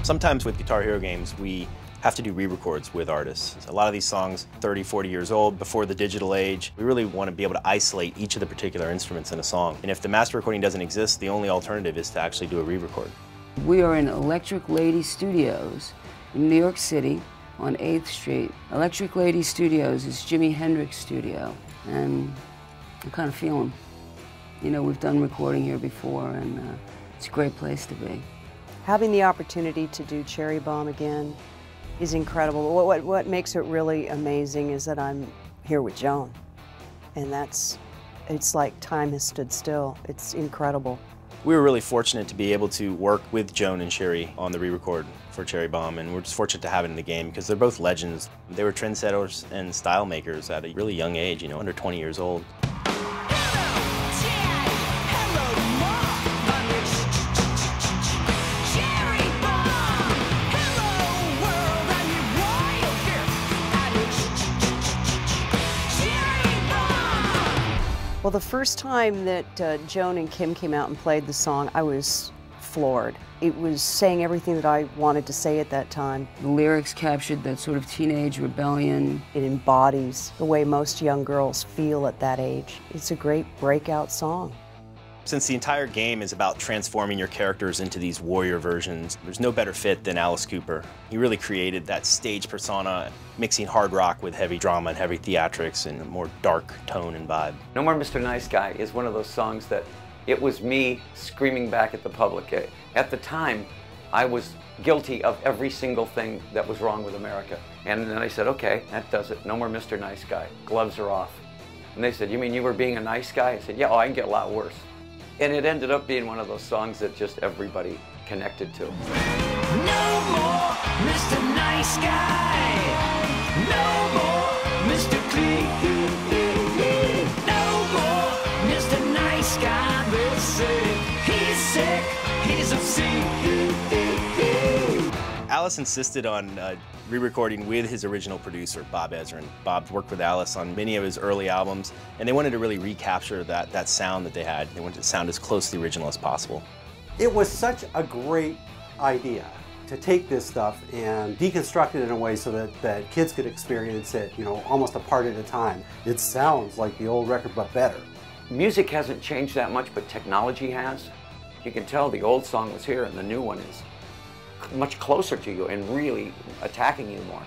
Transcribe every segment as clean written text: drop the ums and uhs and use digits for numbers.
Sometimes with Guitar Hero games, we have to do re-records with artists. A lot of these songs, 30, 40 years old, before the digital age, we really want to be able to isolate each of the particular instruments in a song. And if the master recording doesn't exist, the only alternative is to actually do a re-record. We are in Electric Lady Studios in New York City on 8th Street. Electric Lady Studios is Jimi Hendrix studio, and I kind of feel him. You know, we've done recording here before, and it's a great place to be. Having the opportunity to do Cherry Bomb again is incredible. What makes it really amazing is that I'm here with Joan, and it's like time has stood still. It's incredible. We were really fortunate to be able to work with Joan and Sherry on the re-record for Cherry Bomb, and we're just fortunate to have it in the game because they're both legends. They were trendsetters and style makers at a really young age, you know, under 20 years old. Well, the first time that Joan and Kim came out and played the song, I was floored. It was saying everything that I wanted to say at that time. The lyrics captured that sort of teenage rebellion. It embodies the way most young girls feel at that age. It's a great breakout song. Since the entire game is about transforming your characters into these warrior versions, there's no better fit than Alice Cooper. He really created that stage persona, mixing hard rock with heavy drama and heavy theatrics and a more dark tone and vibe. No More Mr. Nice Guy is one of those songs that it was me screaming back at the public. At the time, I was guilty of every single thing that was wrong with America. And then I said, okay, that does it. No more Mr. Nice Guy. Gloves are off. And they said, you mean you were being a nice guy? I said, yeah, oh, I can get a lot worse. And it ended up being one of those songs that just everybody connected to. No more Mr. Nice Guy. No more Mr. Clean. No more Mr. Nice Guy. They say he's sick, he's obscene. Alice insisted on re-recording with his original producer, Bob Ezrin. Bob worked with Alice on many of his early albums, and they wanted to really recapture that sound that they had. They wanted it to sound as close to the original as possible. It was such a great idea to take this stuff and deconstruct it in a way so that kids could experience it, you know, almost a part at a time. It sounds like the old record, but better. Music hasn't changed that much, but technology has. You can tell the old song was here and the new one is much closer to you and really attacking you more.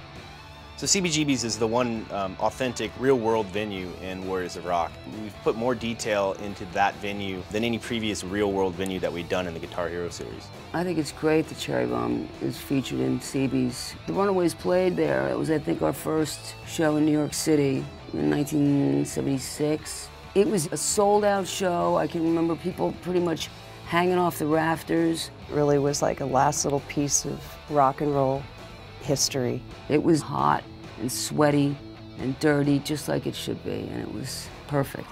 So CBGB's is the one authentic, real-world venue in Warriors of Rock. We've put more detail into that venue than any previous real-world venue that we've done in the Guitar Hero series. I think it's great that Cherry Bomb is featured in CB's. The Runaways played there. It was, I think, our first show in New York City in 1976. It was a sold-out show. I can remember people pretty much hanging off the rafters. It really was like a last little piece of rock and roll history. It was hot and sweaty and dirty, just like it should be, and it was perfect.